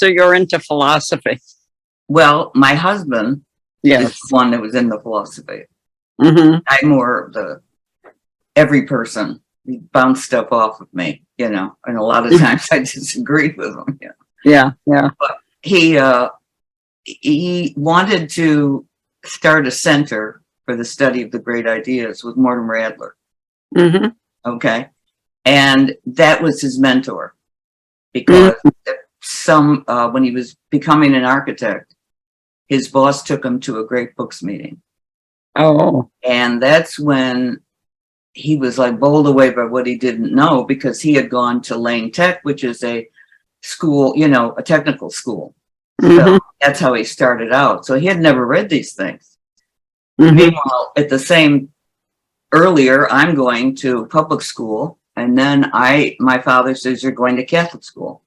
so you're into philosophy. Well, my husband Yes. is the one that was in the philosophy. Mm-hmm. I'm more of the every person. He bounced stuff off of me, you know, and a lot of times I disagreed with him. Yeah. Yeah. Yeah. But he wanted to start a center for the study of the great ideas with Mortimer Adler. Mm-hmm. Okay. And that was his mentor because when he was becoming an architect, his boss took him to a great books meeting. Oh. And that's when he was like bowled away by what he didn't know, because he had gone to Lane Tech, which is a school, you know, a technical school. So that's how he started out. So he had never read these things. Meanwhile, at the same earlier, I'm going to public school. And then my father says, you're going to Catholic school.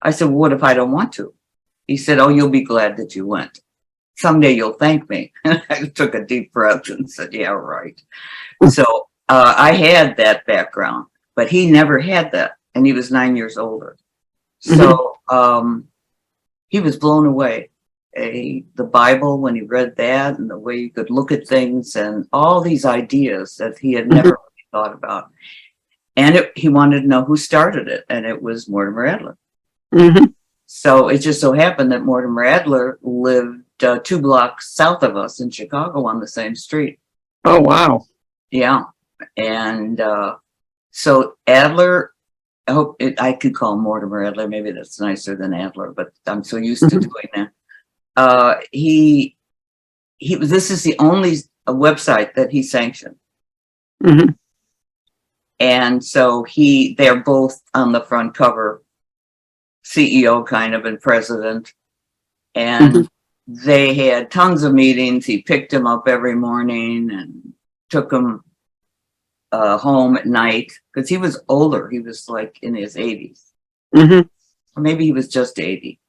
I said, well, what if I don't want to? He said, oh, you'll be glad that you went. Someday you'll thank me. I took a deep breath and said, yeah, right. So I had that background, but he never had that. And he was 9 years older. So he was blown away. The Bible, when he read that, and the way you could look at things and all these ideas that he had never really thought about. And he wanted to know who started it. And it was Mortimer Adler. So it just so happened that Mortimer Adler lived 2 blocks south of us in Chicago on the same street. Oh, wow. Yeah. And so Adler, I could call him Mortimer Adler. Maybe that's nicer than Adler, but I'm so used to doing that. This is the only website that he sanctioned. And so they're both on the front cover, CEO kind of and president. And they had tons of meetings. He picked him up every morning and took him home at night, because he was older. He was like in his 80s. Or maybe he was just 80.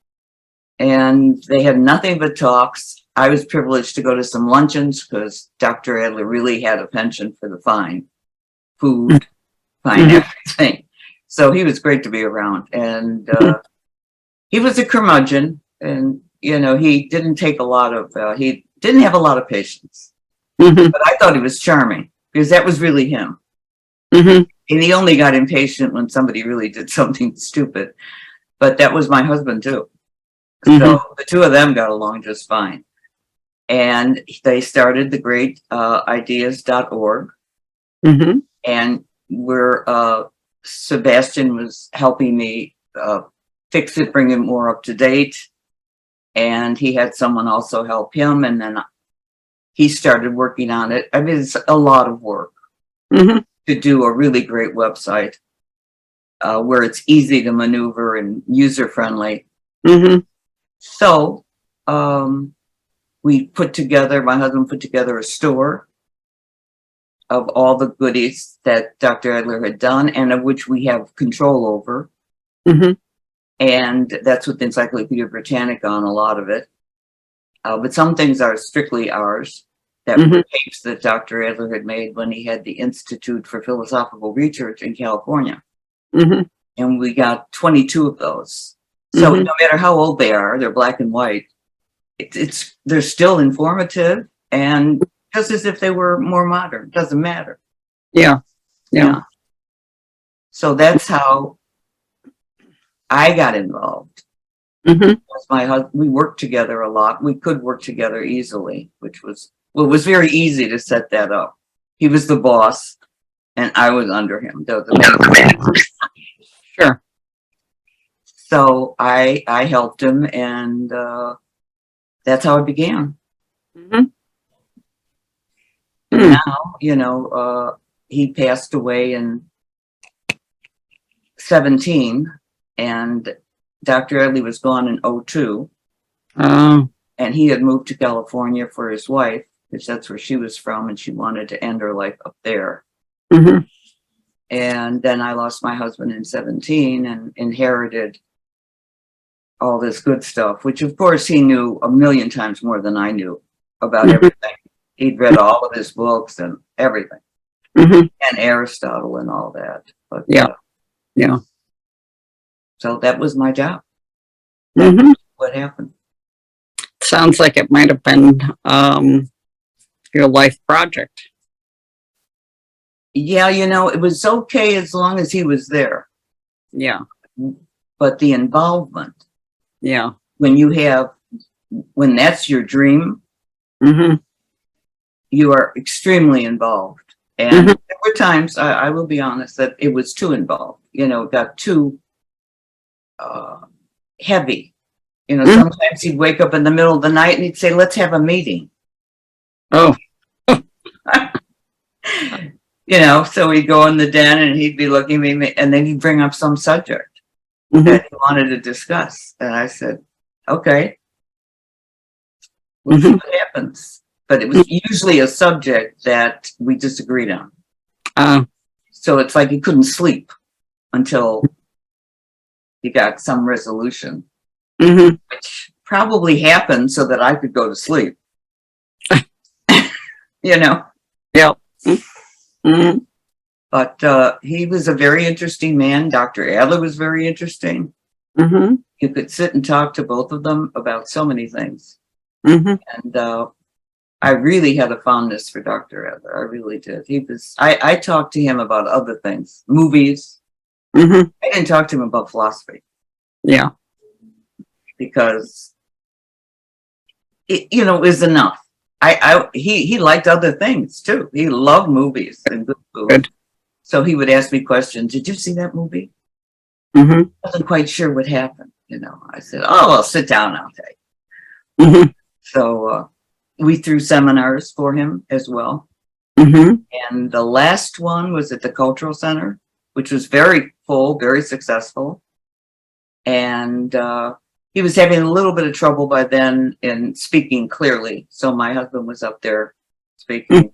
And they had nothing but talks. I was privileged to go to some luncheons because Dr. Adler really had a penchant for the fine food, fine everything. So he was great to be around. And he was a curmudgeon, and, you know, he didn't have a lot of patience. But I thought he was charming, because that was really him. And he only got impatient when somebody really did something stupid. But that was my husband too. So the two of them got along just fine. And they started the greatideas.org. And Sebastian was helping me fix it, bring it more up to date. And he had someone also help him. And then he started working on it. I mean, it's a lot of work to do a really great website where it's easy to maneuver and user-friendly. So my husband put together a store of all the goodies that Dr. Adler had done, and of which we have control over. And that's with Encyclopedia Britannica on a lot of it. But some things are strictly ours, that were tapes that Dr. Adler had made when he had the Institute for Philosophical Research in California. And we got 22 of those. So no matter how old they are, they're black and white. They're still informative, and just as if they were more modern. Doesn't matter. Yeah. So that's how I got involved. My husband, we worked together a lot. We could work together easily, it was very easy to set that up. He was the boss, and I was under him. Sure. So I helped him, and that's how it began. And now, you know, he passed away in 2017, and Dr. Adley was gone in 2002. And he had moved to California for his wife, because that's where she was from, and she wanted to end her life up there. And then I lost my husband in 2017 and inherited all this good stuff, which of course he knew a million times more than I knew about everything. He'd read all of his books and everything, and Aristotle and all that. But so that was my job. Mm-hmm. What happened? Sounds like it might have been your life project. Yeah, it was okay as long as he was there. Yeah. But the involvement, Yeah. when that's your dream, Mm-hmm. you are extremely involved. And there were times, I will be honest, that it was too involved. It got too heavy. Sometimes he'd wake up in the middle of the night and he'd say, let's have a meeting. Oh. So we'd go in the den and he'd be looking at me and then he'd bring up some subject that he wanted to discuss. And I said, okay, we'll see what happens. But it was usually a subject that we disagreed on. So it's like he couldn't sleep until he got some resolution, which probably happened so that I could go to sleep. Yep. But he was a very interesting man. Dr. Adler was very interesting. You could sit and talk to both of them about so many things. And I really had a fondness for Dr. Adler. I really did. I talked to him about other things, movies. I didn't talk to him about philosophy. Yeah. Because it was enough. He liked other things too. He loved movies and good food. Good. So he would ask me questions. Did you see that movie? I wasn't quite sure what happened. I said, oh, well, sit down, I'll tell you. So we threw seminars for him as well. And the last one was at the Cultural Center, which was very full, very successful. And he was having a little bit of trouble by then in speaking clearly. So my husband was up there speaking,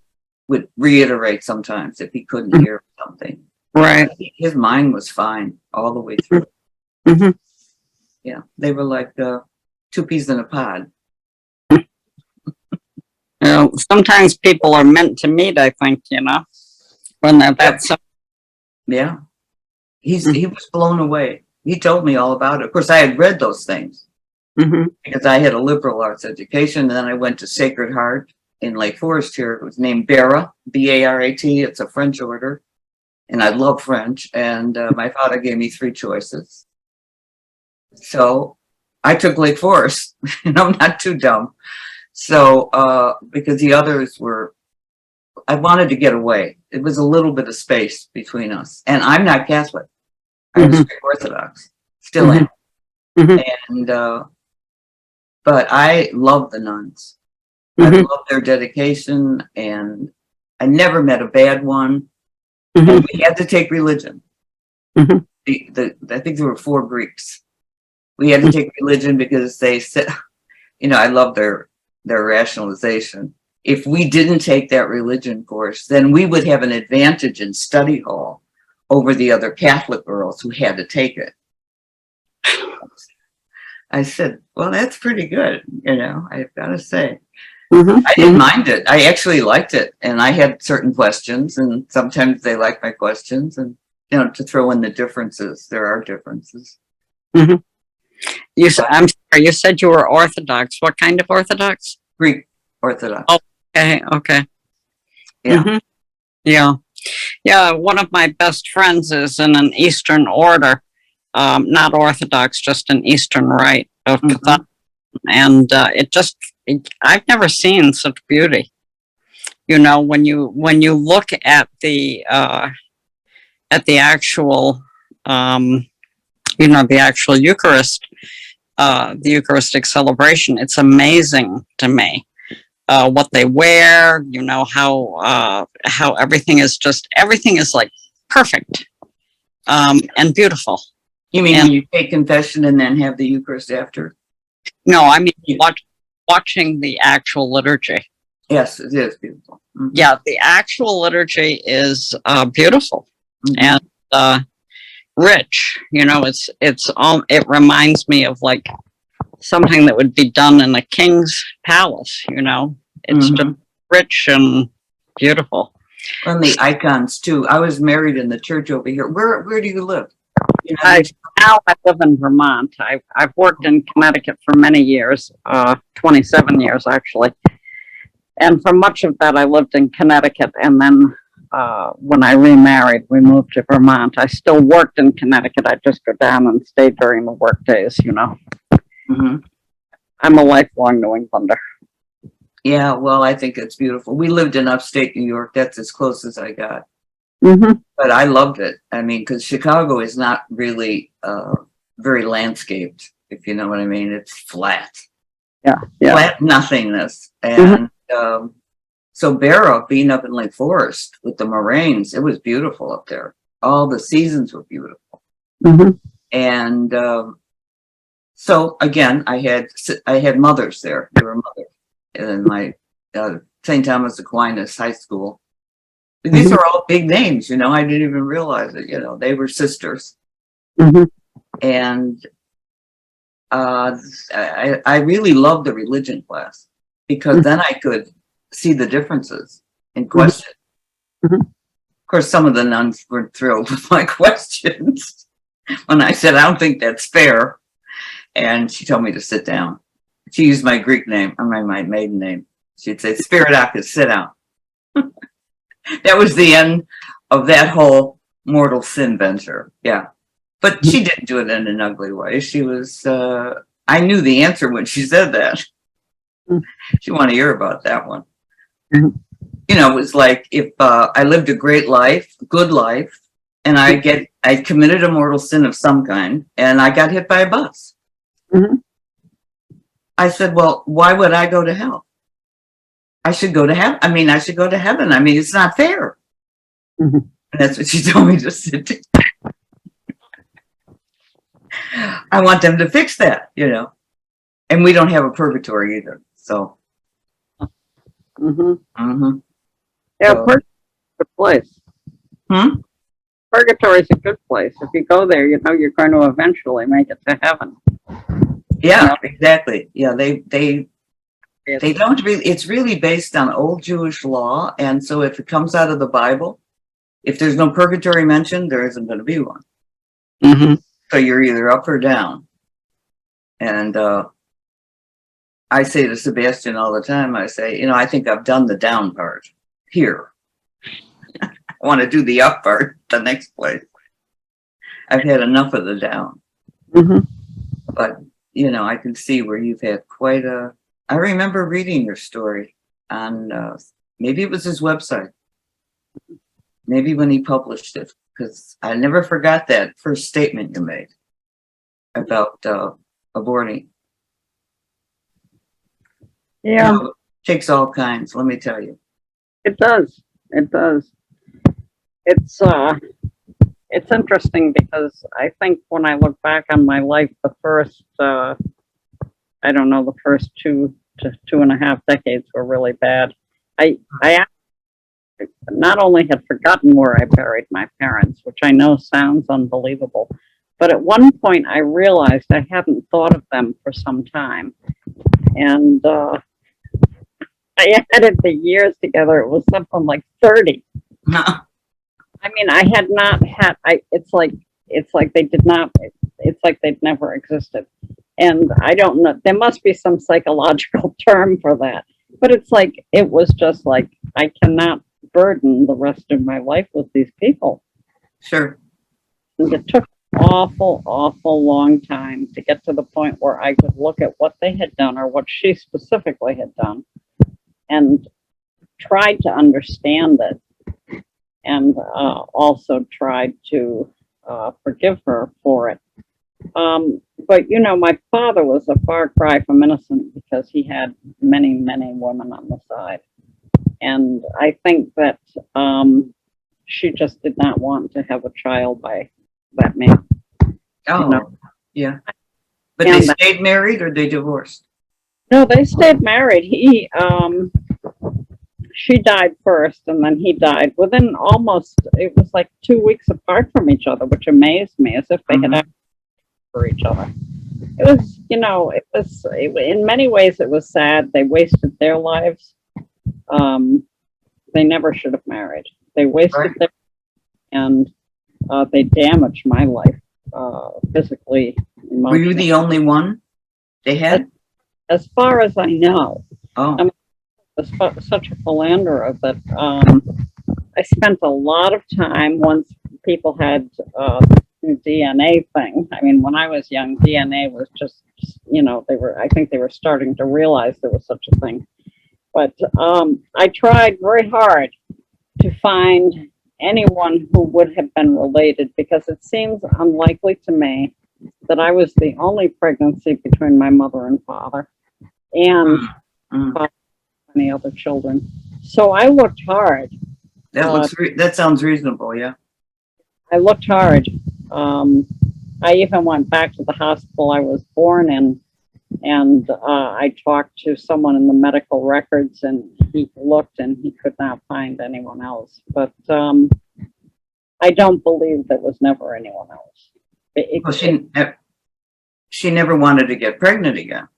would reiterate sometimes if he couldn't hear something. Right. His mind was fine all the way through. Yeah, they were like two peas in a pod. Sometimes people are meant to meet, I think, when that's. Yeah. He was blown away. He told me all about it. Of course, I had read those things because I had a liberal arts education. And then I went to Sacred Heart in Lake Forest here. It was named BARAT, B-A-R-A-T. It's a French order. And I love French. And my father gave me 3 choices. So I took Lake Forest. I'm not too dumb. So because the others I wanted to get away. It was a little bit of space between us. And I'm not Catholic. I was Greek Orthodox, still am. And but I love the nuns. I love their dedication, and I never met a bad one. And we had to take religion. I think there were 4 Greeks. We had to take religion because they said, I love their rationalization. If we didn't take that religion course, then we would have an advantage in study hall over the other Catholic girls who had to take it. I said, well, that's pretty good, I've got to say. I didn't mind it. I actually liked it. And I had certain questions, and sometimes they liked my questions. And, to throw in the differences, there are differences. I'm sorry, you said you were Orthodox. What kind of Orthodox? Greek Orthodox. Oh, okay. Yeah. Yeah, one of my best friends is in an Eastern order, not Orthodox, just an Eastern Rite of Catholicism. And I've never seen such beauty. When you look at the actual, the actual Eucharist, the Eucharistic celebration, it's amazing to me. What they wear, how everything is like perfect, and beautiful. You mean when you take confession and then have the Eucharist after? No, I mean watching the actual liturgy. Yes, it is beautiful. Yeah, the actual liturgy is beautiful and rich. It reminds me of like something that would be done in a king's palace. It's just rich and beautiful. And the icons too. I was married in the church over here. Where do you live? Now I live in Vermont. I've worked in Connecticut for many years, 27 years actually. And for much of that, I lived in Connecticut. And then when I remarried, we moved to Vermont. I still worked in Connecticut. I just go down and stay during the work days, you know. Mm-hmm. I'm a lifelong New Englander. Yeah, well, I think it's beautiful. We lived in upstate New York. That's as close as I got. Mm-hmm. But I loved it. I mean, because Chicago is not really very landscaped, if you know what I mean. It's flat. Yeah. Flat nothingness. And so Barrow, being up in Lake Forest with the moraines, it was beautiful up there. All the seasons were beautiful. Mm-hmm. And so again, I had mothers there. They were mothers. In my St. Thomas Aquinas High School. These are all big names, you know. I didn't even realize it. You know, they were sisters, and I really loved the religion class because then I could see the differences and question. Of course, some of the nuns weren't thrilled with my questions when I said, "I don't think that's fair," and she told me to sit down. She used my Greek name, my maiden name. She'd say, "Spiridakis, sit down." That was the end of that whole mortal sin venture. Yeah. But she didn't do it in an ugly way. She was, I knew the answer when she said that. She wanted to hear about that one. You know, it was like if I lived a great life, good life, and I committed a mortal sin of some kind, and I got hit by a bus. I said, well, why would I go to hell? I should go to heaven. I mean, I should go to heaven. I mean, it's not fair. And that's what she told me to sit down. I want them to fix that, you know. And we don't have a purgatory either. So. Yeah, So. purgatory's a good place. Purgatory's a good place. If you go there, you know you're going to eventually make it to heaven. Yeah, exactly. Yeah, they don't really, it's really based on old Jewish law. And so if it comes out of the Bible, if there's no purgatory mentioned, there isn't going to be one. So you're either up or down. And I say to Sebastian all the time, I say, you know, I think I've done the down part here. I want to do the up part the next place. I've had enough of the down. But, you know, I can see where you've had quite a, I remember reading your story on, maybe it was his website. Maybe when he published it, because I never forgot that first statement you made about aborting. Yeah. You know, it takes all kinds, let me tell you. It does. It does. It's interesting because I think when I look back on my life, the first, I don't know, the first 2 to 2.5 decades were really bad. I not only had forgotten where I buried my parents, which I know sounds unbelievable, but at one point I realized I hadn't thought of them for some time. And I added the years together. It was something like 30. I mean, I had not had, it's like they did not, it's like they'd never existed. And I don't know, there must be some psychological term for that. But it's like, it was just like, I cannot burden the rest of my life with these people. Sure. And it took an awful, awful long time to get to the point where I could look at what they had done or what she specifically had done and tried to understand it. And also tried to forgive her for it. But, you know, my father was a far cry from innocent because he had many, many women on the side. And I think that she just did not want to have a child by that man. Oh, you know? Yeah. But they stayed married or they divorced? No, they stayed married. She died first and then he died within almost, it was like 2 weeks apart from each other, which amazed me, as if they had acted for each other. It was, you know, in many ways it was sad. They wasted their lives. They never should have married. They wasted their, and they damaged my life. physically, Were you emotionally. the only one they had? As far as I know, Oh, I'm such a philanderer that I spent a lot of time once people had the DNA thing. I mean, when I was young, DNA was just, I think they were starting to realize there was such a thing. But I tried very hard to find anyone who would have been related because it seems unlikely to me that I was the only pregnancy between my mother and father and mm. any other children. So I looked hard. That sounds reasonable. Yeah. I looked hard. Um, I even went back to the hospital I was born in, and I talked to someone in the medical records, and he looked and he could not find anyone else. But I don't believe there was never anyone else. Well, she never wanted to get pregnant again.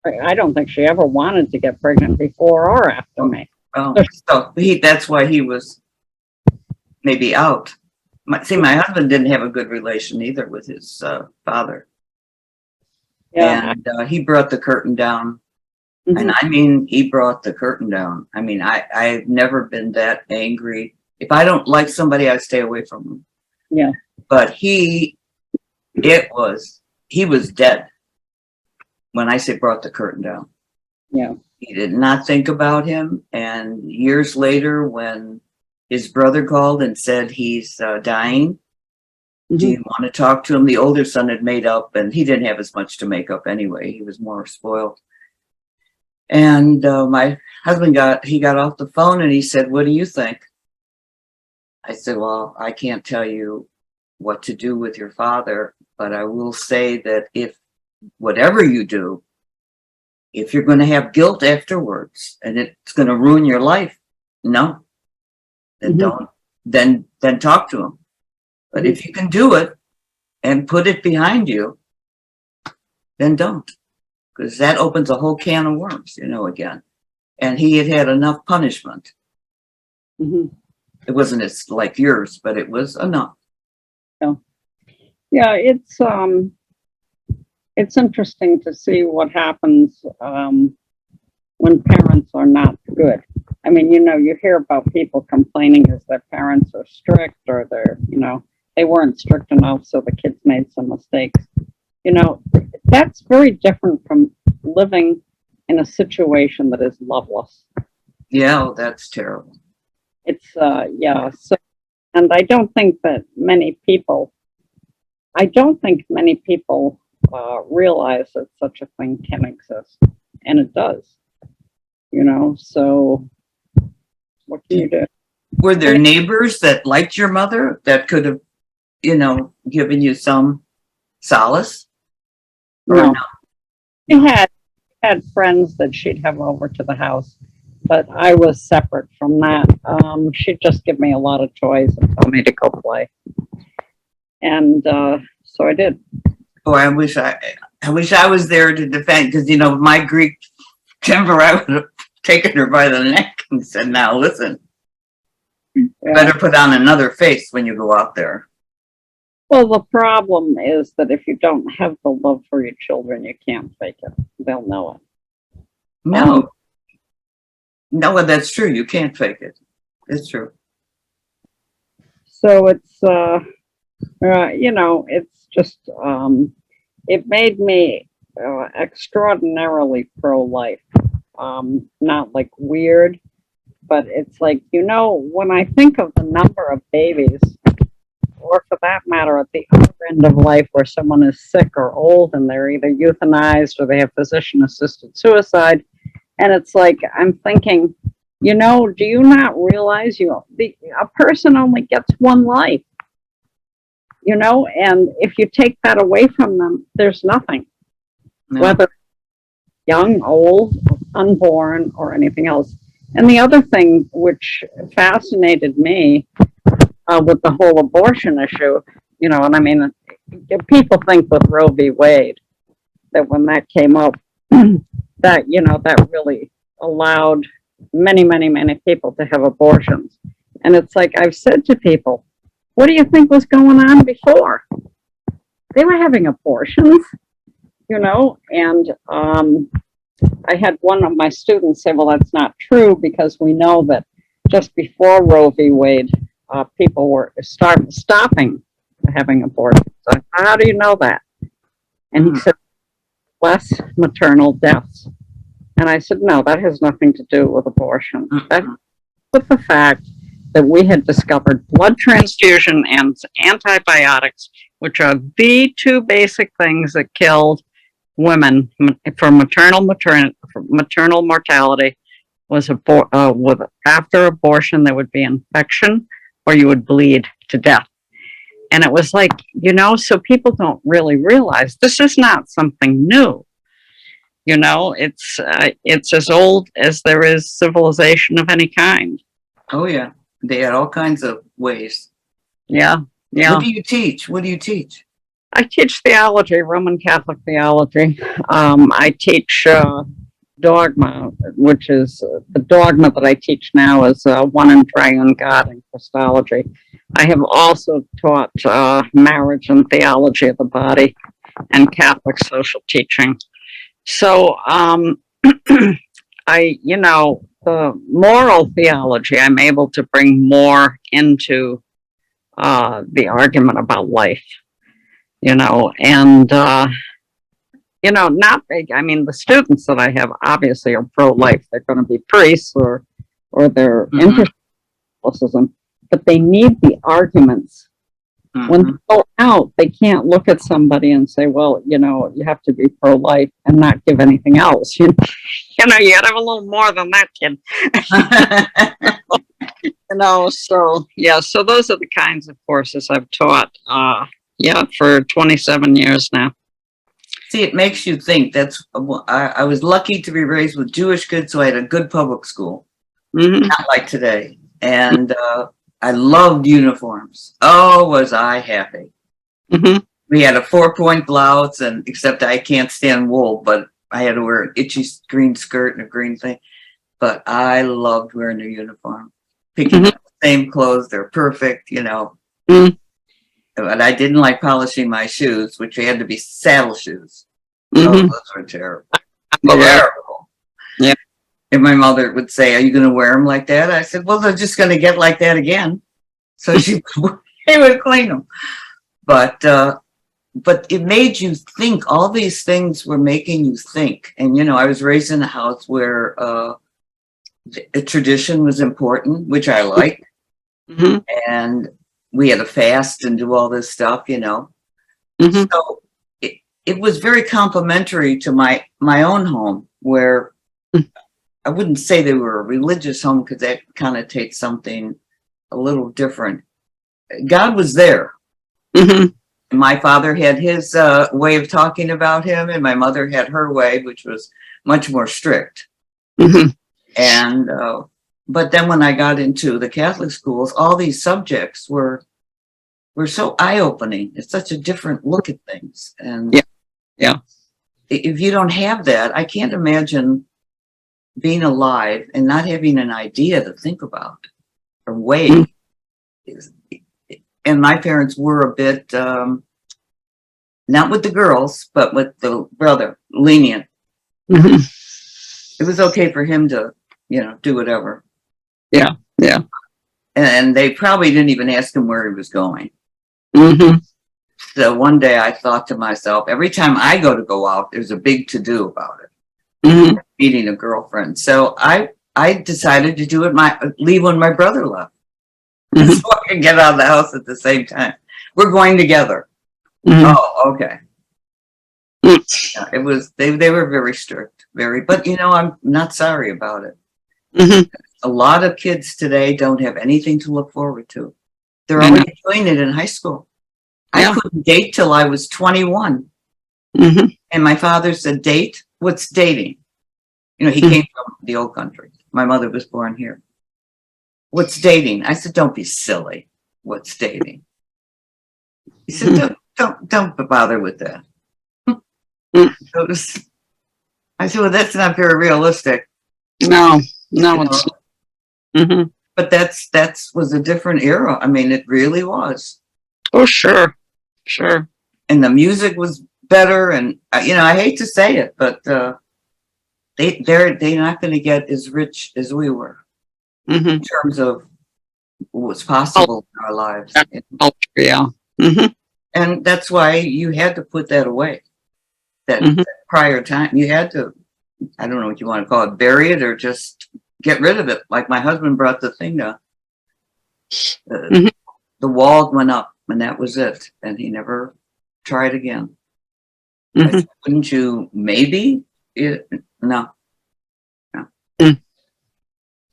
I don't think she ever wanted to get pregnant before or after me. Oh, so that's why he was maybe out. My husband didn't have a good relation either with his father. Yeah. And he brought the curtain down. Mhm. And I mean, he brought the curtain down. I mean, I've never been that angry. If I don't like somebody, I stay away from them. Yeah. But he was dead when I say brought the curtain down. Yeah. He did not think about him. And years later, when his brother called and said he's dying, do you want to talk to him? The older son had made up, and he didn't have as much to make up anyway. He was more spoiled. And my husband got off the phone and he said, "What do you think?" I said, "Well, I can't tell you what to do with your father, but I will say that if whatever you do, if you're going to have guilt afterwards and it's going to ruin your life, no, then don't, then talk to him. But if you can do it and put it behind you, then don't, because that opens a whole can of worms, again." And he had enough punishment. It wasn't as like yours, but it was enough. Yeah, it's interesting to see what happens when parents are not good. I mean, you hear about people complaining as their parents are strict or they weren't strict enough, so the kids made some mistakes. That's very different from living in a situation that is loveless. Yeah, that's terrible. It's yeah. So, and I don't think many people realize that such a thing can exist, and it does. So what can you do? Were there neighbors that liked your mother that could have, given you some solace? No. She had friends that she'd have over to the house, but I was separate from that. She'd just give me a lot of toys and tell me to go play, and so I did. Oh, I wish I was there to defend, because my Greek temper, I would have taken her by the neck and said, "Now listen, better put on another face when you go out there." Well, the problem is that if you don't have the love for your children, you can't fake it. They'll know it. No, well, that's true. You can't fake it. It's true. So it's it's just it made me extraordinarily pro-life. Not like weird, but it's like, when I think of the number of babies, or for that matter, at the other end of life where someone is sick or old and they're either euthanized or they have physician-assisted suicide, and it's like, I'm thinking, do you not realize a person only gets one life? And if you take that away from them, there's nothing. No. Whether young, old, unborn, or anything else. And the other thing which fascinated me with the whole abortion issue, and I mean, people think with Roe v. Wade that when that came up, that, that really allowed many, many, many people to have abortions. And it's like, I've said to people, what do you think was going on before? they were having abortions, you know, and I had one of my students say, well, that's not true because we know that just before Roe v. Wade, people were stopping having abortions. So, how do you know that? And he said, less maternal deaths. And I said, no, that has nothing to do with abortion. That's with the fact that we had discovered blood transfusion and antibiotics, which are the two basic things that killed women for maternal mortality. Was with after abortion there would be infection or you would bleed to death. And it was like, you know, so people don't really realize this is not something new. You know, it's as old as there is civilization of any kind. Oh yeah, they had all kinds of ways. Yeah, yeah. What do you teach? What do you teach? I teach theology, Roman Catholic theology. I teach dogma, which is the dogma that I teach now is one and triune God in Christology. I have also taught marriage and theology of the body and Catholic social teaching. So you know, the moral theology, I'm able to bring more into the argument about life, you know, and you know, I mean, the students that I have obviously are pro-life. They're going to be priests or they're interested in Catholicism, but they need the arguments. When they go out, they can't look at somebody and say, well, you know, you have to be pro-life and not give anything else. You know, you got to have a little more than that, kid. You know, so, yeah, so those are the kinds of courses I've taught, for 27 years now. See, it makes you think. I was lucky to be raised with Jewish kids, so I had a good public school. Not like today. And I loved uniforms. Oh, was I happy. We had a 4-point blouse, and except I can't stand wool, but I had to wear an itchy green skirt and a green thing. But I loved wearing a uniform. Picking up the same clothes, they're perfect, you know. But I didn't like polishing my shoes, which had to be saddle shoes. Oh, those were terrible. Terrible. Yeah. And my mother would say, are you going to wear them like that? I said, well, they're just going to get like that again. So she would clean them. But it made you think. All these things were making you think. And, you know, I was raised in a house where a tradition was important, which I liked. And we had to fast and do all this stuff, you know. So it was very complimentary to my own home, where I wouldn't say they were a religious home because that connotates something a little different. God was there. My father had his way of talking about him, and my mother had her way, which was much more strict. And but then when I got into the Catholic schools, all these subjects were so eye-opening. It's such a different look at things. And yeah, if you don't have that, I can't imagine being alive and not having an idea to think about or weigh. And my parents were a bit, not with the girls, but with the brother, lenient. It was okay for him to, you know, do whatever. Yeah. And they probably didn't even ask him where he was going. So one day I thought to myself, every time I go out, there's a big to-do about it. Meeting a girlfriend. So I decided to do it leave when my brother left. So I could get out of the house at the same time. We're going together. Oh, okay. Yeah, it was, they were very strict, but you know, I'm not sorry about it. A lot of kids today don't have anything to look forward to. They're already doing it in high school. I couldn't date till I was 21. And my father said, date? What's dating? You know, he came from the old country. My mother was born here. What's dating? I said, don't be silly. What's dating? He said, don't bother with that. I said, well, that's not very realistic. No, it's. But that's was a different era. I mean, it really was. Oh, sure. and the music was better. And you know, I hate to say it, but they're not going to get as rich as we were in terms of what's possible in our lives. Yeah. Mm-hmm. And that's why you had to put that away. That prior time, you had to, I don't know what you want to call it, bury it or just get rid of it. Like my husband brought the thing down. The wall went up and that was it. And he never tried again. I said, wouldn't you maybe? No.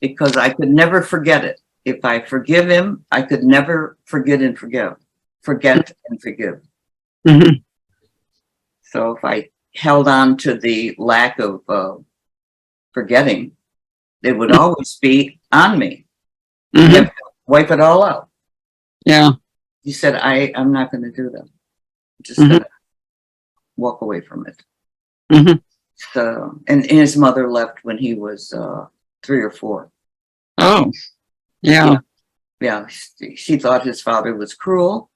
Because I could never forget it. If I forgive him, I could never forget and forgive. Forget and forgive. So if I held on to the lack of forgetting, it would always be on me. You have to wipe it all out. Yeah. He said, I'm not going to do that. I'm just going to walk away from it. So, and his mother left when he was 3 or 4. Oh, yeah. Yeah. She thought his father was cruel.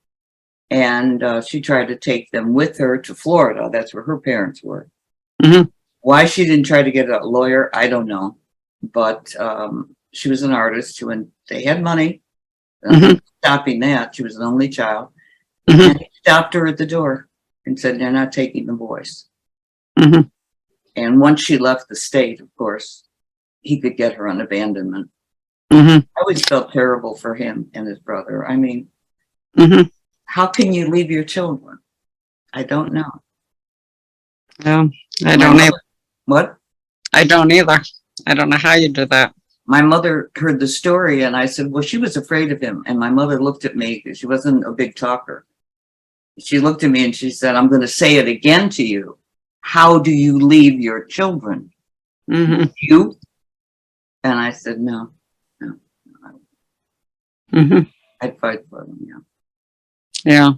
And she tried to take them with her to Florida. That's where her parents were. Why she didn't try to get a lawyer, I don't know. But she was an artist and they had money. Stopping that. She was an only child. And he stopped her at the door and said, they're not taking the boys. And once she left the state, of course, he could get her on abandonment. I always felt terrible for him and his brother. I mean, how can you leave your children? I don't know. Yeah, I don't either. What? I don't either. I don't know how you do that. My mother heard the story and I said, well, she was afraid of him. And my mother looked at me because she wasn't a big talker. She looked at me and she said, I'm going to say it again to you. How do you leave your children? You? And I said, no. I'd fight for them, yeah. Yeah.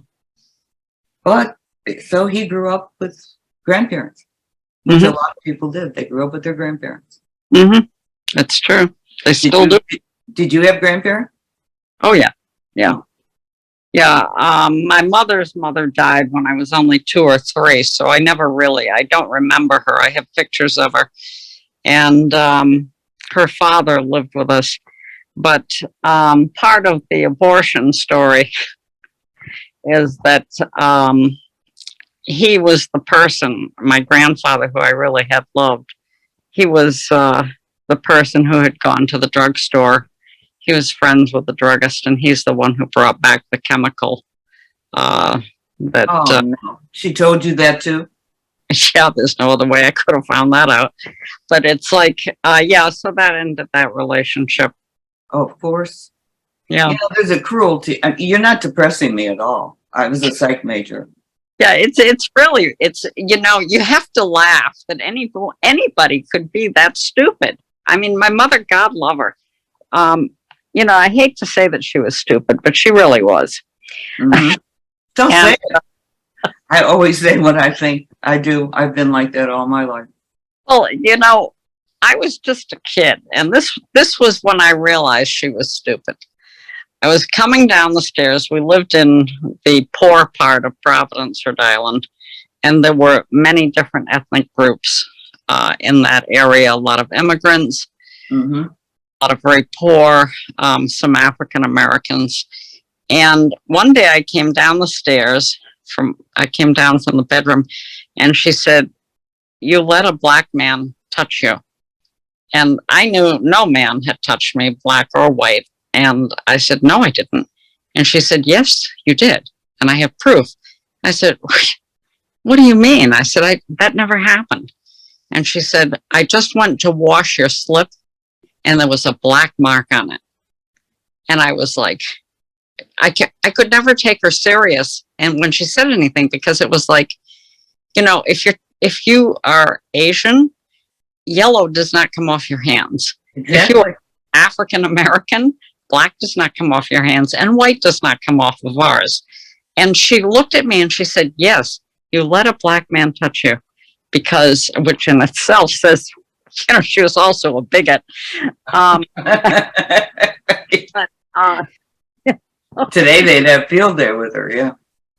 But so he grew up with grandparents, which a lot of people did. They grew up with their grandparents. That's true. They still do. Did you have grandparents? Oh, yeah. Yeah. Yeah. My mother's mother died when I was only 2 or 3. So I don't remember her. I have pictures of her. And her father lived with us. But part of the abortion story is that he was the person, my grandfather, who I really had loved. He was the person who had gone to the drugstore. He was friends with the druggist, and he's the one who brought back the chemical. No. She told you that too? Yeah, there's no other way I could have found that out. But it's like, so that ended that relationship. Oh, of course. Yeah. You know, there's a cruelty. You're not depressing me at all. I was a psych major. Yeah, it's really, you have to laugh that anybody could be that stupid. I mean, my mother, God love her. I hate to say that she was stupid, but she really was. Don't say it. I always say what I think. I do. I've been like that all my life. Well, I was just a kid, and this was when I realized she was stupid. I was coming down the stairs. We lived in the poor part of Providence, Rhode Island, and there were many different ethnic groups in that area. A lot of immigrants, a lot of very poor, some African Americans. And one day I came down the stairs I came down from the bedroom, and she said, "You let a black man touch you." And I knew no man had touched me, black or white. And I said, "No, I didn't." And she said, "Yes, you did. And I have proof." I said, "What do you mean?" I said, that never happened. And she said, "I just went to wash your slip and there was a black mark on it." And I was like, I could never take her serious. And when she said anything, because it was like, if you are Asian, yellow does not come off your hands. Exactly. If you are African American, black does not come off your hands, and white does not come off of ours. And she looked at me and she said, "Yes, you let a black man touch you," which in itself says, she was also a bigot. But, Today they'd have field day with her, yeah.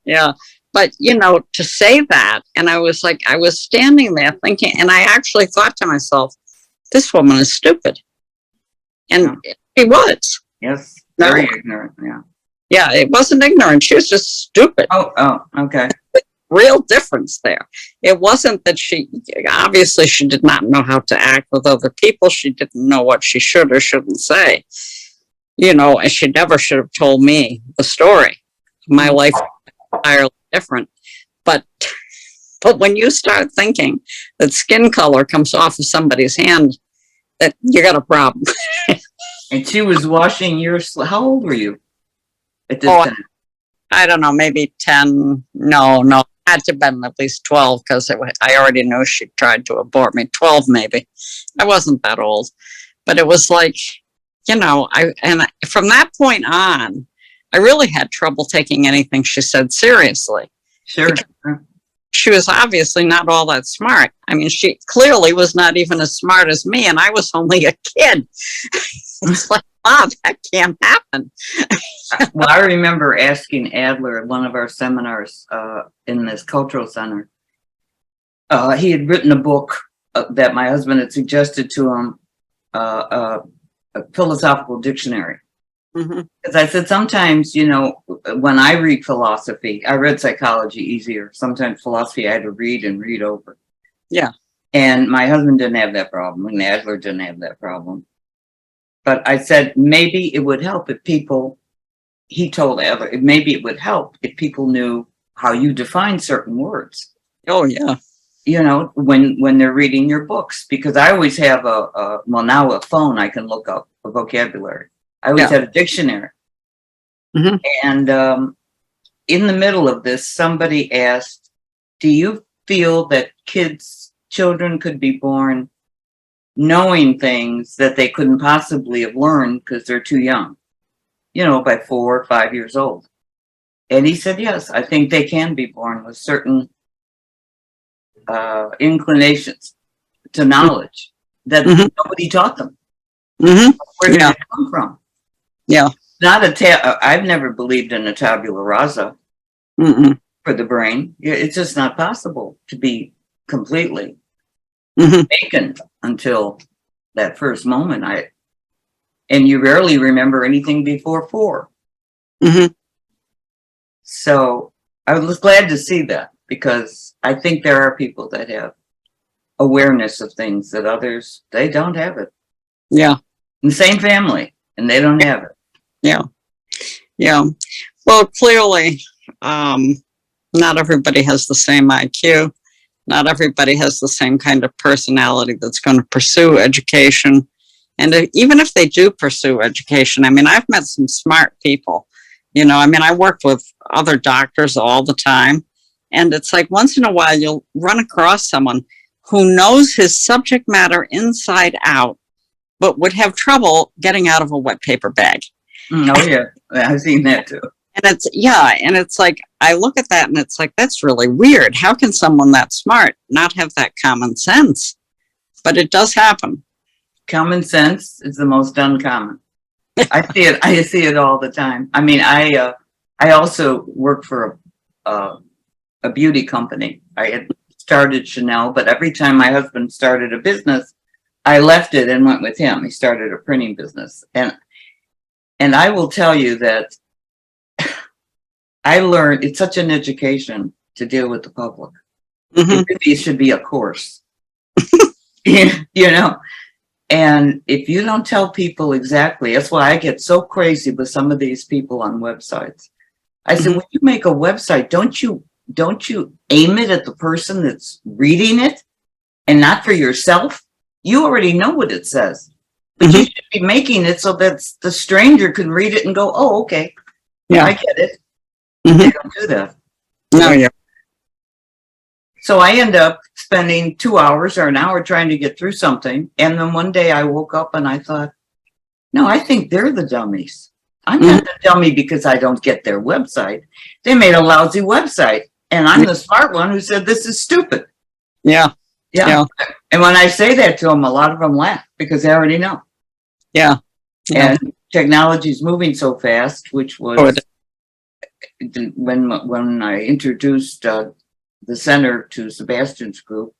Yeah. But, to say that, and I was standing there thinking, and I actually thought to myself, this woman is stupid. And she was. Yes. Very ignorant. Yeah. Yeah, it wasn't ignorant. She was just stupid. Oh, okay. Real difference there. It wasn't that obviously she did not know how to act with other people. She didn't know what she should or shouldn't say. And she never should have told me the story. My life is entirely different. But when you start thinking that skin color comes off of somebody's hand, that you got a problem. And she was washing how old were you at this time? I don't know, maybe 10. No. Had to have been at least 12 because I already knew she tried to abort me. 12 maybe. I wasn't that old. But it was like, from that point on, I really had trouble taking anything she said seriously. Sure. She was obviously not all that smart. I mean, she clearly was not even as smart as me, and I was only a kid. It's like, wow, that can't happen. Well, I remember asking Adler at one of our seminars in this cultural center. He had written a book that my husband had suggested to him, a philosophical dictionary. Because I said, sometimes, when I read philosophy, I read psychology easier. Sometimes philosophy I had to read and read over. Yeah. And my husband didn't have that problem, and Adler didn't have that problem. But I said, maybe it would help if he told Adler, maybe it would help if people knew how you define certain words. Oh, yeah. When they're reading your books, because I always have now a phone, I can look up a vocabulary. I always had a dictionary. And in the middle of this, somebody asked, do you feel that children could be born knowing things that they couldn't possibly have learned because they're too young, by 4 or 5 years old? And he said, yes, I think they can be born with certain inclinations to knowledge that nobody taught them. Where did it come from? Yeah. I've never believed in a tabula rasa for the brain. It's just not possible to be completely vacant until that first moment. And you rarely remember anything before 4. So I was glad to see that, because I think there are people that have awareness of things that others, they don't have it. Yeah. In the same family, and they don't have it. Yeah. Yeah. Well, clearly, not everybody has the same IQ. Not everybody has the same kind of personality that's going to pursue education. And even if they do pursue education, I mean, I've met some smart people. I work with other doctors all the time. And it's like once in a while you'll run across someone who knows his subject matter inside out, but would have trouble getting out of a wet paper bag. Oh, yeah. I've seen that too. And it's like, I look at that and it's like, that's really weird. How can someone that smart not have that common sense? But it does happen. Common sense is the most uncommon. I see it all the time. I mean, I also work for a beauty company. I had started Chanel, but every time my husband started a business, I left it and went with him. He started a printing business. And I will tell you that I learned, it's such an education to deal with the public. It really should be a course. And if you don't tell people exactly, that's why I get so crazy with some of these people on websites. I said, when you make a website, don't you aim it at the person that's reading it and not for yourself? You already know what it says, but you should be making it so that the stranger can read it and go, oh, okay. Yeah, I get it. They don't do that. No, yeah. So I end up spending 2 hours or an hour trying to get through something. And then one day I woke up and I thought, no, I think they're the dummies. I'm not the dummy because I don't get their website. They made a lousy website. And I'm the smart one who said, this is stupid. Yeah. Yeah. And when I say that to them, a lot of them laugh because they already know. Yeah. And technology is moving so fast, which was when I introduced the center to Sebastian's group,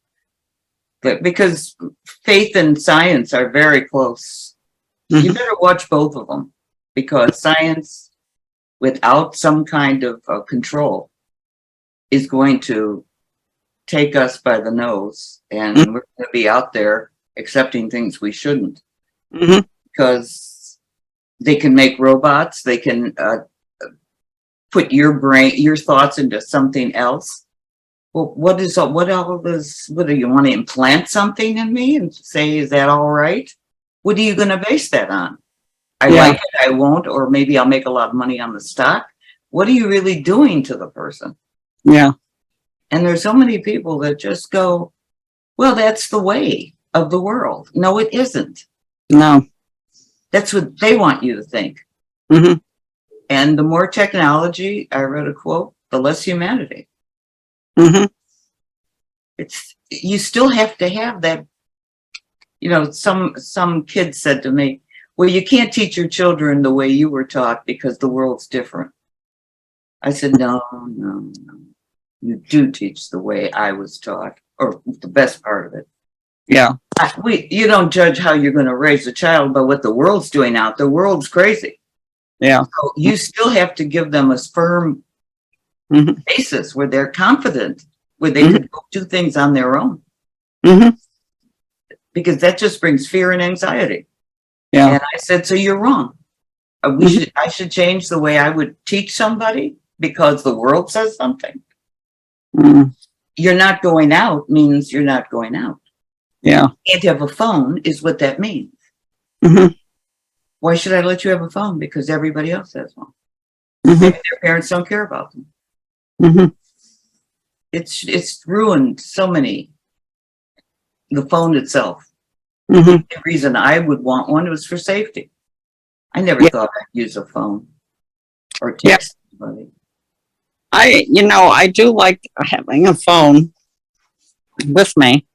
but because faith and science are very close, you better watch both of them, because science without some kind of control is going to take us by the nose, and we're going to be out there accepting things we shouldn't, because they can make robots, they can put your thoughts into something else. Well, what do you want to implant something in me and say, is that all right? What are you going to base that on? I like it, I won't, or maybe I'll make a lot of money on the stock. What are you really doing to the person? Yeah. And there's so many people that just go, well, that's the way of the world. No, it isn't. No. That's what they want you to think. And the more technology, I read a quote, the less humanity. You still have to have that. You know, some kids said to me, well, you can't teach your children the way you were taught because the world's different. I said, no. You do teach the way I was taught, or the best part of it. Yeah. You don't judge how you're going to raise a child by what the world's doing out. The world's crazy. Yeah. So you still have to give them a firm basis where they're confident, where they can do things on their own. Because that just brings fear and anxiety. Yeah. And I said, so you're wrong. I should change the way I would teach somebody because the world says something. You're not going out means you're not going out. Yeah. You can't have a phone is what that means. Why should I let you have a phone? Because everybody else has one. Maybe their parents don't care about them. It's ruined so many. The phone itself. The reason I would want one was for safety. I never thought I'd use a phone or text somebody. I do like having a phone with me,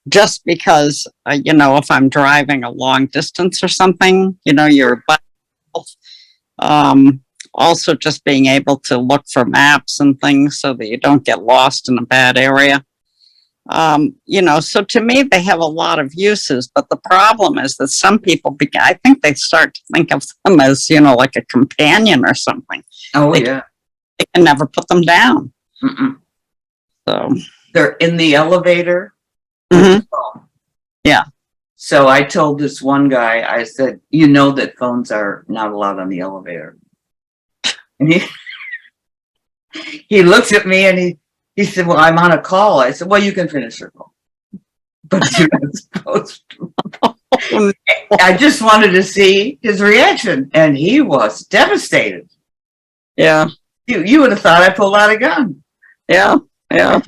just because, if I'm driving a long distance or something, you're also just being able to look for maps and things so that you don't get lost in a bad area. So to me, they have a lot of uses, but the problem is that some people, I think they start to think of them as, like a companion or something. Oh, they can never put them down. So they're in the elevator. Yeah. So I told this one guy, I said, that phones are not allowed on the elevator. And he looks at me and he said, well, I'm on a call. I said, well, you can finish your call, but you're not supposed to. I just wanted to see his reaction, and he was devastated. Yeah. You would have thought I pulled out a gun. Yeah. Yeah.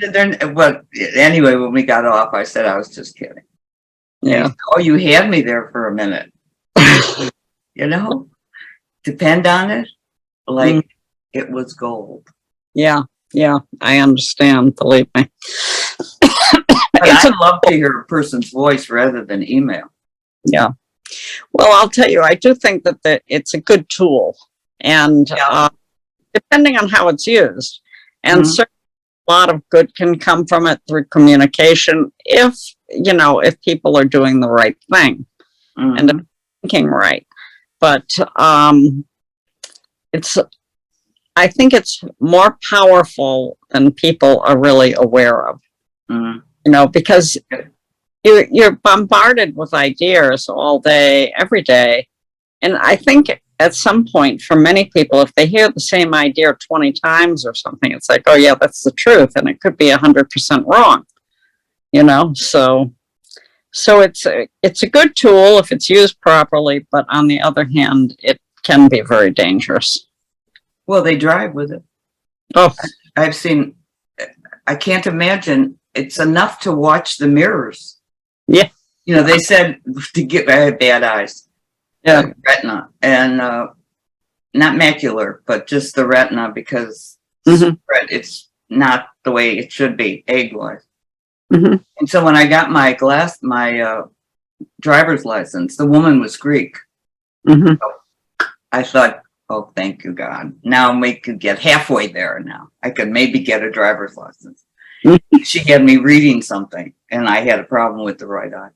But anyway, when we got off, I said I was just kidding. Yeah. Said, oh, you had me there for a minute. Depend on it like it was gold. Yeah. Yeah. I understand. Believe me. I love to hear a person's voice rather than email. Yeah. Well, I'll tell you, I do think that it's a good tool, and depending on how it's used, and certainly a lot of good can come from it through communication if people are doing the right thing and thinking right. But I think it's more powerful than people are really aware of. Because you're bombarded with ideas all day, every day. And I think at some point, for many people, if they hear the same idea 20 times or something, it's like, oh yeah, that's the truth. And it could be 100% wrong, So it's a good tool if it's used properly, but on the other hand, it can be very dangerous. Well, they drive with it. Oh, I've seen, I can't imagine. It's enough to watch the mirrors. Yeah. They said I had bad eyes. Yeah. Retina, and not macular, but just the retina, because it's not the way it should be, egg-wise. And so when I got my driver's license, the woman was Greek. So I thought, oh, thank you, God. Now we could get halfway there now. I could maybe get a driver's license. She had me reading something and I had a problem with the right eye.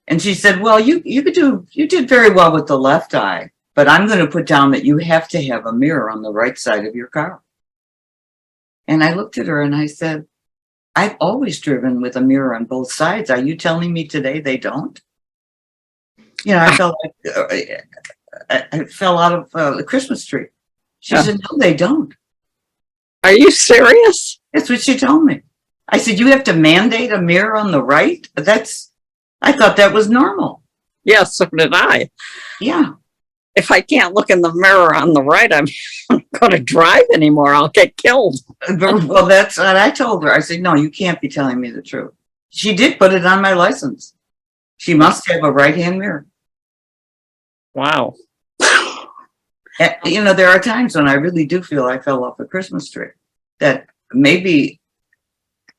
And she said, well, you did very well with the left eye, but I'm going to put down that you have to have a mirror on the right side of your car. And I looked at her and I said, I've always driven with a mirror on both sides. Are you telling me today they don't? You know, I felt like I fell out of the Christmas tree. She said, no, they don't. Are you serious? That's what she told me. I said, you have to mandate a mirror on the right? I thought that was normal. Yes, so did I. Yeah. If I can't look in the mirror on the right, I'm not going to drive anymore. I'll get killed. Well, that's what I told her. I said, no, you can't be telling me the truth. She did put it on my license. She must have a right-hand mirror. Wow. And, you know, there are times when I really do feel I fell off a Christmas tree. That maybe,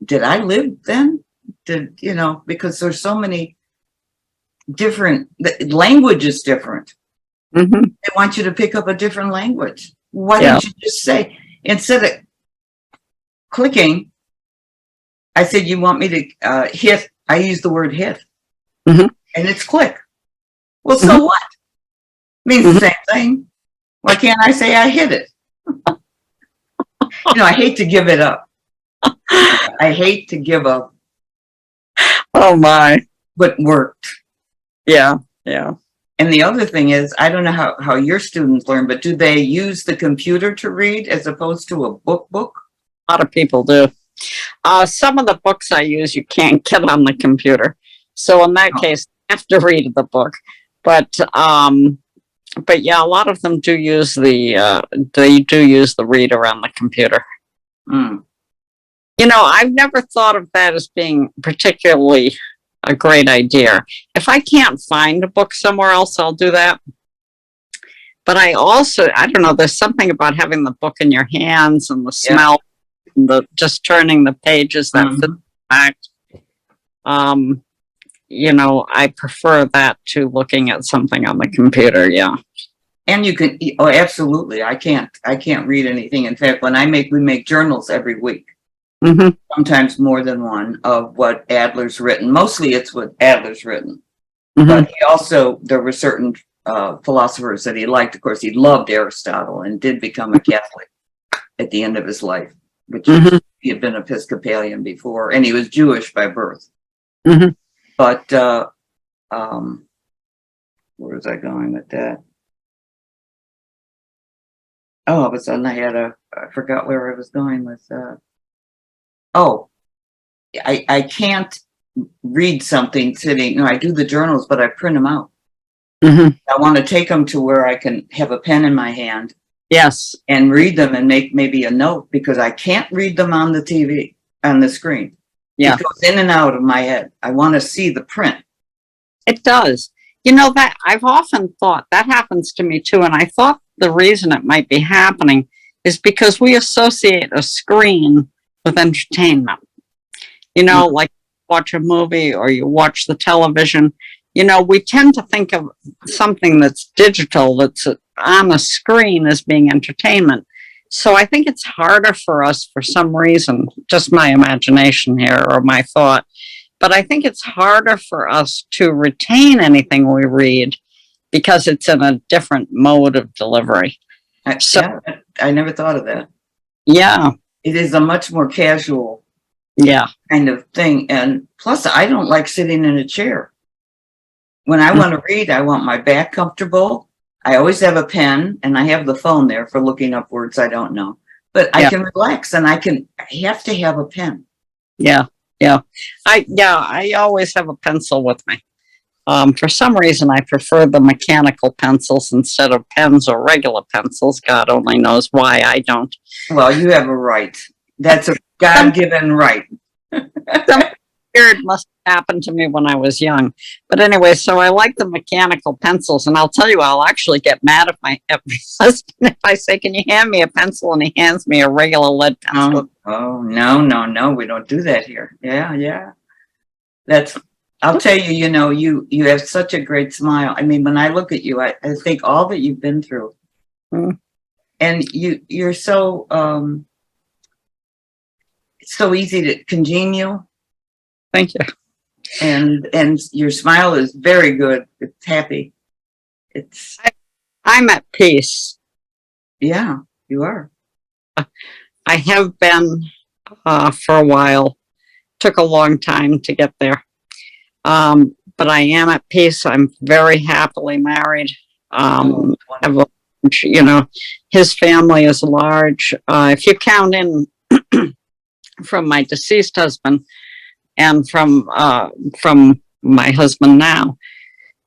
did I live then? You know, because there's so many different, the language is different. Mm-hmm. They want you to pick up a different language. Why don't you just say, instead of clicking, I said, you want me to hit, I use the word hit. Mm-hmm. And it's click. Well, so what? Means the same thing. Why can't I say I hit it? You know, I hate to give it up. I hate to give up. Oh my. But worked. Yeah, yeah. And the other thing is, I don't know how your students learn, but do they use the computer to read as opposed to a book? A lot of people do. Some of the books I use, you can't get on the computer. So in that case, I have to read the book. But yeah, a lot of them do use the reader on the computer. Mm. You know, I've never thought of that as being particularly a great idea. If I can't find a book somewhere else, I'll do that. But I don't know, there's something about having the book in your hands and the smell, and just turning the pages, that fact. You know, I prefer that to looking at something on the computer. Yeah. And you can, oh, absolutely. I can't read anything. In fact, when we make journals every week. Mm-hmm. Sometimes more than one of what Adler's written. Mostly it's what Adler's written. Mm-hmm. But there were certain philosophers that he liked. Of course, he loved Aristotle and did become a Catholic at the end of his life, which he had been Episcopalian before, and he was Jewish by birth. Mm-hmm. But where was I going with that? Oh, all of a sudden I forgot where I was going with I can't read something sitting. No, I do the journals, but I print them out. Mm-hmm. I want to take them to where I can have a pen in my hand. Yes. And read them and make maybe a note, because I can't read them on the TV, on the screen. Yeah. It goes in and out of my head. I want to see the print. It does. You know, that I've often thought that happens to me too. And I thought the reason it might be happening is because we associate a screen with entertainment. You know, like watch a movie or you watch the television, you know, we tend to think of something that's digital, that's on a screen, as being entertainment. So I think it's harder for us for some reason, just my imagination here or my thought, but I think it's harder for us to retain anything we read because it's in a different mode of delivery. I never thought of that. Yeah. It is a much more casual kind of thing. And plus, I don't like sitting in a chair. When I want to read, I want my back comfortable. I always have a pen, and I have the phone there for looking up words I don't know. But I can relax, and I have to have a pen. Yeah. I always have a pencil with me. For some reason, I prefer the mechanical pencils instead of pens or regular pencils. God only knows why I don't. Well, you have a right. That's a God-given right. Something weird must have happened to me when I was young. But anyway, so I like the mechanical pencils. And I'll tell you, I'll actually get mad at my husband if I say, can you hand me a pencil? And he hands me a regular lead pencil. Oh, no. We don't do that here. Yeah. I'll tell you, you know, you have such a great smile. I mean, when I look at you, I think all that you've been through, And you're so, it's so easy to congenial, Thank you. and your smile is very good. It's happy. It's, I'm at peace. yeah, you are. I have been for a while. Took a long time to get there. But I am at peace. I'm very happily married. Have a, you know, his family is large. If you count in from my deceased husband and from my husband now,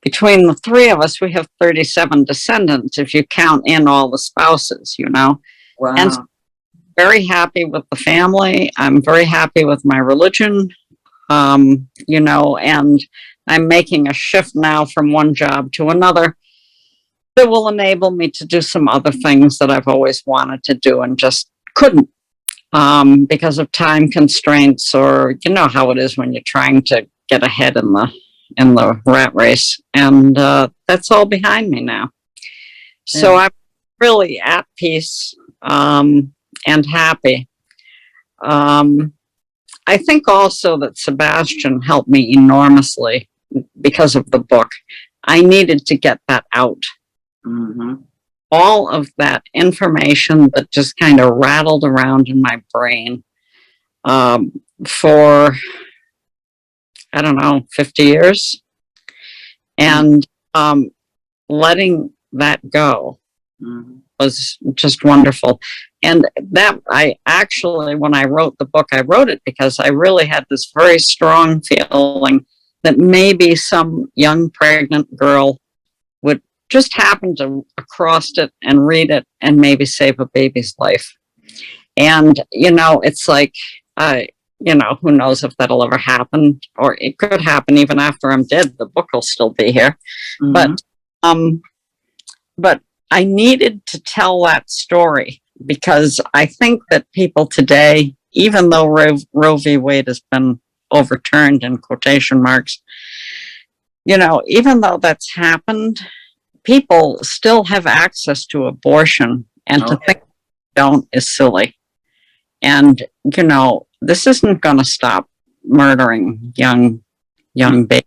between the three of us, we have 37 descendants. If you count in all the spouses, you know, Wow. and very happy with the family. I'm very happy with my religion. You know, and I'm making a shift now from one job to another that will enable me to do some other things that I've always wanted to do and just couldn't because of time constraints, or you know how it is when you're trying to get ahead in the rat race. And that's all behind me now. So I'm really at peace and happy. I think also that Sebastian helped me enormously because of the book. I needed to get that out. Mm-hmm. All of that information that just kind of rattled around in my brain for, I don't know, 50 years. And letting that go was just wonderful. And that I actually, when I wrote the book, I wrote it because I really had this very strong feeling that maybe some young pregnant girl would just happen to across it and read it and maybe save a baby's life. And, you know, it's like, you know, who knows if that'll ever happen, or it could happen even after I'm dead. The book will still be here. But I needed to tell that story because I think that people today, even though Roe v. Wade has been overturned in quotation marks, you know, even though that's happened, people still have access to abortion, and to think they don't is silly. And, you know, this isn't going to stop murdering young babies.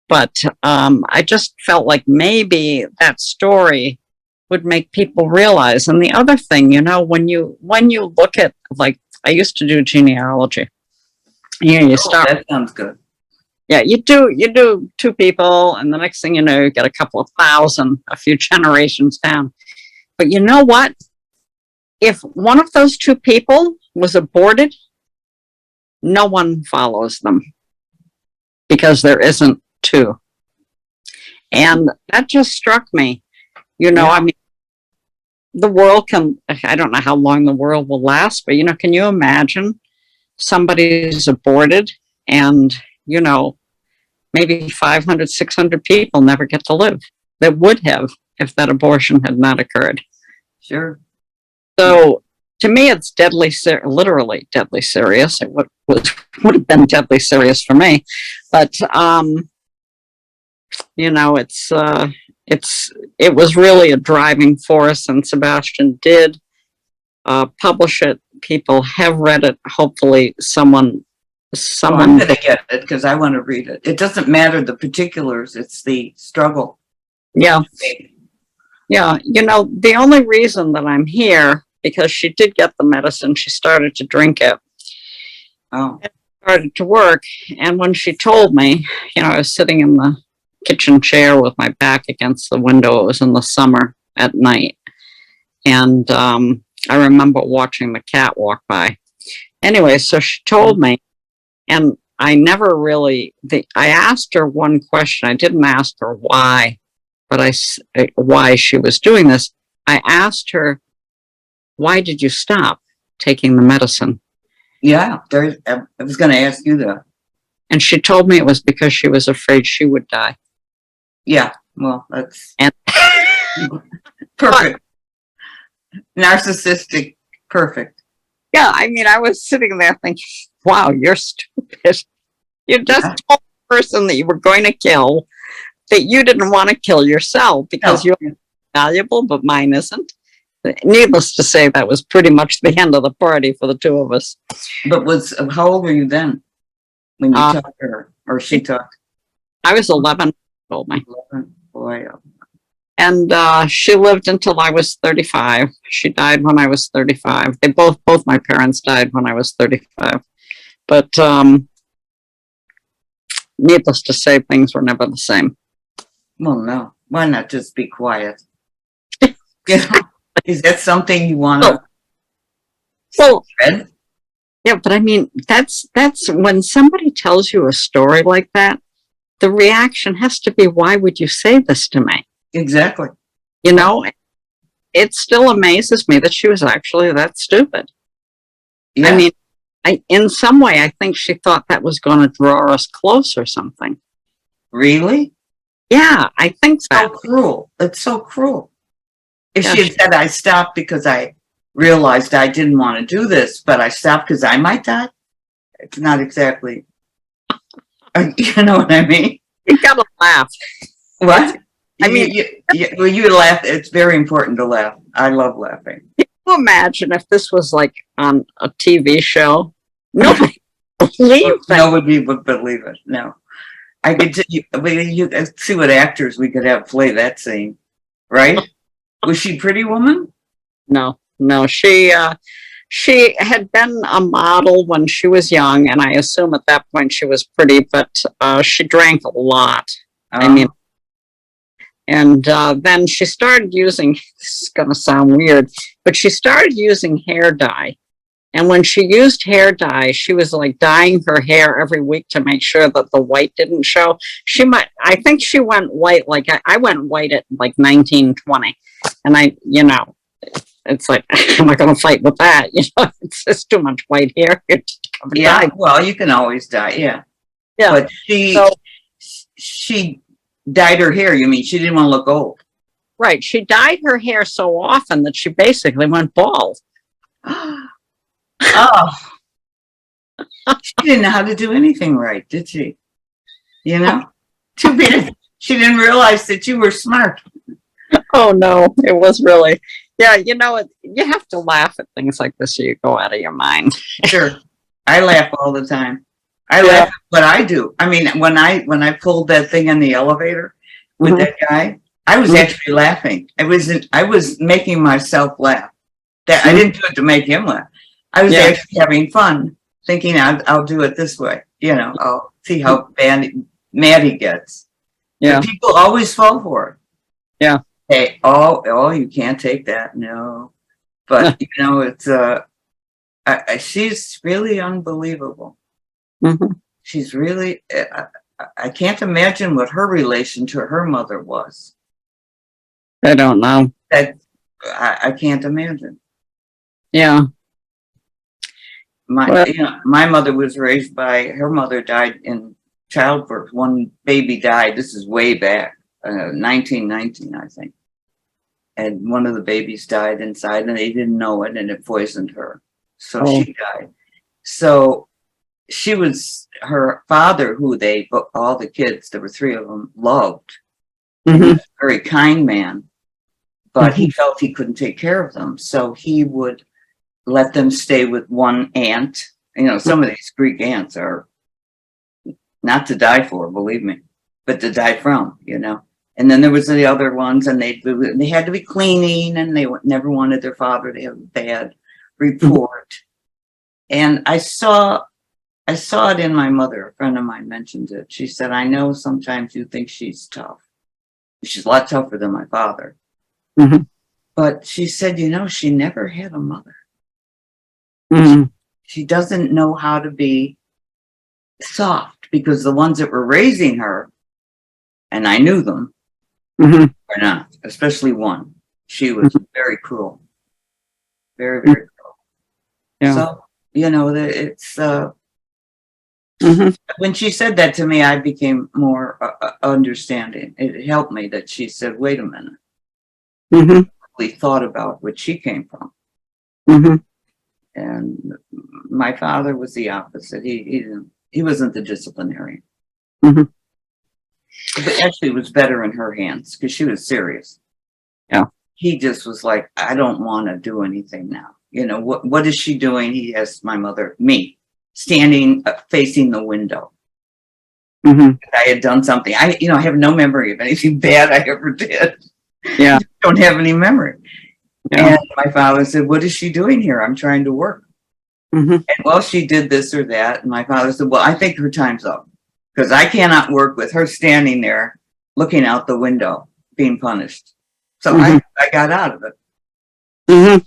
But I just felt like maybe that story would make people realize. And the other thing, you know, when you look at, like, I used to do genealogy. You start. That sounds good. Yeah, you do two people, and the next thing you know, you get a couple of thousand, a few generations down. But you know what? If one of those two people was aborted, no one follows them because there isn't two. And that just struck me. You know, I mean, the world I don't know how long the world will last, but, you know, can you imagine somebody's aborted and, you know, maybe 500, 600 people never get to live that would have if that abortion had not occurred. Sure. So to me, it's literally deadly serious. It would have been deadly serious for me, but you know, it was really a driving force, and Sebastian did publish it. People have read it. Hopefully, someone. I'm going to get it because I want to read it. It doesn't matter the particulars; it's the struggle. Yeah. Yeah, you know, the only reason that I'm here, because she did get the medicine, she started to drink it. It started to work. And when she told me, you know, I was sitting in the kitchen chair with my back against the window. It was in the summer at night. And I remember watching the cat walk by. Anyway, so she told me, and I never really, I asked her one question. I didn't ask her why. But why she was doing this. I asked her, why did you stop taking the medicine? Yeah, I was going to ask you that. And she told me it was because she was afraid she would die. Yeah, well, that's perfect. Narcissistic, perfect. Yeah, I mean, I was sitting there thinking, wow, you're stupid. You just told the person that you were going to kill that you didn't want to kill yourself because you're valuable, but mine isn't. needless to say, that was pretty much the end of the party for the two of us. But how old were you then when you Uh, talked to her or she talked? I was 11, told me. 11? Boy, And she lived until I was 35. She died when I was 35. They both my parents died when I was 35. But needless to say, things were never the same. well, no. Why not just be quiet? You know, is that something you want to Well, spread? yeah, but I mean, that's when somebody tells you a story like that, the reaction has to be, why would you say this to me? Exactly. You know, it still amazes me that she was actually that stupid. Yeah. I mean, in some way, I think she thought that was going to draw us close or something. Really? Yeah, I think So that. cruel. It's so cruel. If Yeah, she had said, I stopped because I realized I didn't want to do this, but I stopped because I might die, it's not exactly, you know what I mean? you gotta laugh. What? I mean, well, you laugh. It's very important to laugh. I love laughing. can you imagine if this was like on a TV show? Nobody would believe that. Nobody would believe it. No. I could you see what actors we could have play that scene, right? Was she a pretty woman? No, she had been a model when she was young, and I assume at that point she was pretty, but she drank a lot. I mean, and then she started using, this is going to sound weird, but she started using hair dye. And when she used hair dye, she was like dyeing her hair every week to make sure that the white didn't show. I think she went white, like I went white at like 19, 20. And it's like, I'm not going to fight with that. You know, it's just too much white hair. Yeah, well, you can always dye, yeah. Yeah. But she dyed her hair. You mean she didn't want to look old? Right. She dyed her hair so often that she basically went bald. Oh, she didn't know how to do anything right, did she? You know, too bad she didn't realize that you were smart. Oh no, it was really, yeah. You know, you have to laugh at things like this, so you go out of your mind. Sure, I laugh all the time. I laugh at what I do. I mean, when I pulled that thing in the elevator with that guy, I was actually laughing. I was making myself laugh. That I didn't do it to make him laugh. I was actually having fun, thinking I'll do it this way. You know, I'll see how mad he gets. Yeah. But people always fall for it. Yeah. Hey, oh, you can't take that. No. But, you know, it's, she's really unbelievable. Mm-hmm. She's really, I can't imagine what her relation to her mother was. I don't know. I can't imagine. Yeah. My mother was raised by, her mother died in childbirth. One baby died. This is way back, 1919, I think. And one of the babies died inside and they didn't know it and it poisoned her. So she died. So she was, her father, who all the kids, there were 3 of them, loved. Mm-hmm. He was a very kind man, but he felt he couldn't take care of them. So he would let them stay with one aunt. You know, some of these Greek aunts are not to die for, believe me, but to die from, you know. And then there was the other ones, and they had to be cleaning, and they never wanted their father to have a bad report. And I saw it in my mother. A friend of mine mentioned it. She said, I know sometimes you think she's tough. She's a lot tougher than my father. Mm-hmm. But she said, you know, she never had a mother. Mm-hmm. She doesn't know how to be soft, because the ones that were raising her, and I knew them, were not, especially one. She was very cruel. Very, very cruel. Yeah. So, you know, it's, when she said that to me, I became more understanding. It helped me that she said, wait a minute. We thought about where she came from. And my father was the opposite. He wasn't the disciplinarian. But actually, it was better in her hands because she was serious. Yeah. he just was like, I don't want to do anything now. You know, what is she doing? He asked my mother, me, standing facing the window. Mm-hmm. I had done something. I have no memory of anything bad I ever did. Yeah. I don't have any memory. Yeah. And my father said, what is she doing here? I'm trying to work. Mm-hmm. And well, she did this or that. And my father said, well, I think her time's up because I cannot work with her standing there looking out the window being punished. So Mm-hmm. I got out of it. Mm-hmm.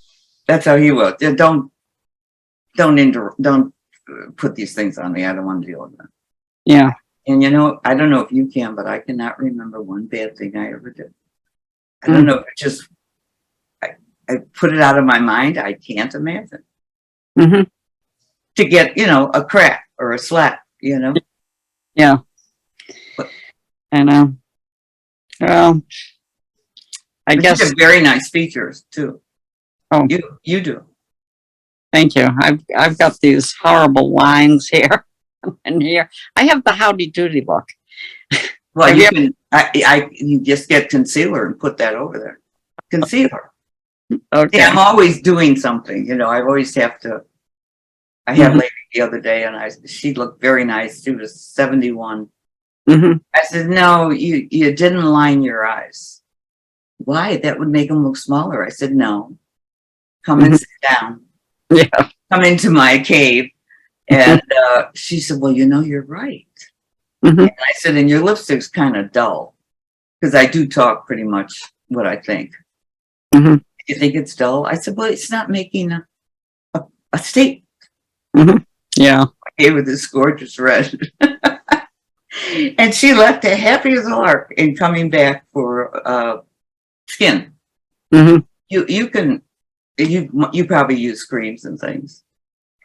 That's how he was. Don't put these things on me. I don't want to deal with them. Yeah. And you know, I don't know if you can, but I cannot remember one bad thing I ever did. I don't know if it just, I put it out of my mind. I can't imagine. Mm-hmm. To get, a crack or a slap, Yeah. But, I know. Well, I guess. You have very nice features too. Oh, you do. Thank you. I've got these horrible lines here and here. I have the howdy doody look. Well, you just get concealer and put that over there. Concealer. Okay. Yeah, I'm always doing something, I always have to. I had a lady the other day and she looked very nice. She was 71. Mm-hmm. I said, no, you didn't line your eyes. Why? That would make them look smaller. I said, no. Come and sit down. Yeah. Come into my cave. And she said, well, you're right. Mm-hmm. And I said, and your lipstick's kind of dull. Because I do talk pretty much what I think. Mm-hmm. You think it's dull? I said, well, it's not making a statement. Mm-hmm. Yeah. I gave her this gorgeous red. And she left as happy as a lark in coming back for skin. Mm-hmm. You probably use creams and things,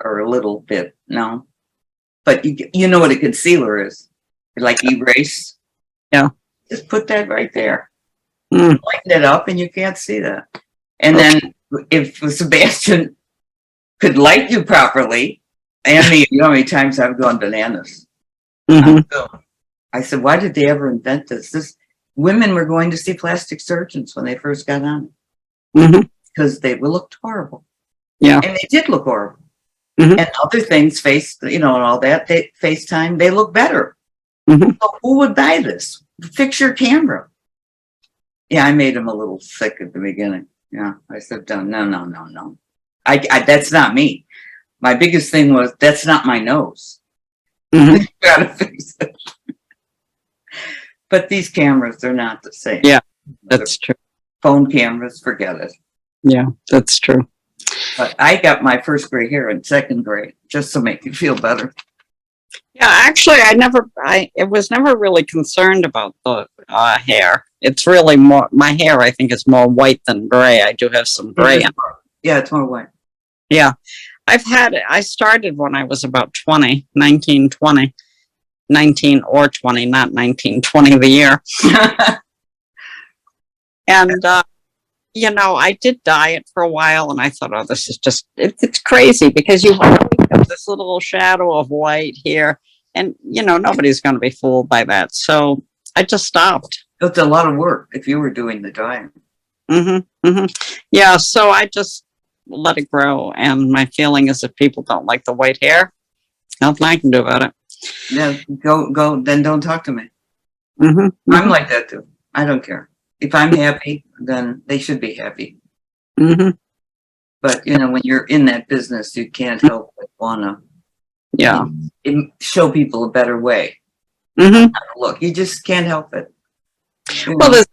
or a little bit, no? But you know what a concealer is. Like erase. Yeah. Just put that right there. Mm. Lighten it up and you can't see that. And then if Sebastian could light you properly, and me, you know how many times I've gone bananas. Mm-hmm. I said, why did they ever invent this? Women were going to see plastic surgeons when they first got on it. Mm-hmm. Because they looked horrible. Yeah. And they did look horrible. Mm-hmm. And other things, and all that, FaceTime, they look better. Mm-hmm. So who would buy this? Fix your camera. Yeah, I made him a little sick at the beginning. Yeah, I said, no. I that's not me. My biggest thing was, that's not my nose. Mm-hmm. You gotta fix it. But these cameras, they're not the same. Yeah, that's true. Phone cameras, forget it. Yeah, that's true. But I got my first gray hair in second grade, just to make you feel better. Yeah, actually, I was never really concerned about the hair. It's really more, my hair, I think, is more white than gray. I do have some gray. Yeah, it's more white. Yeah. I started when I was about 19 or 20, not 1920 the year. And, I did dye it for a while and I thought, oh, this is just, it's crazy because you always have this little shadow of white here and, nobody's going to be fooled by that. So I just stopped. It's a lot of work if you were doing the dyeing. Mm-hmm. Mm-hmm. Yeah. So I just let it grow. And my feeling is if people don't like the white hair, nothing I can do about it. Yeah, go, then don't talk to me. Mm-hmm. Mm-hmm. I'm like that too. I don't care. If I'm happy, then they should be happy. Mm-hmm. But, when you're in that business, you can't help but want to show people a better way. Mm-hmm. Look, you just can't help it. Well,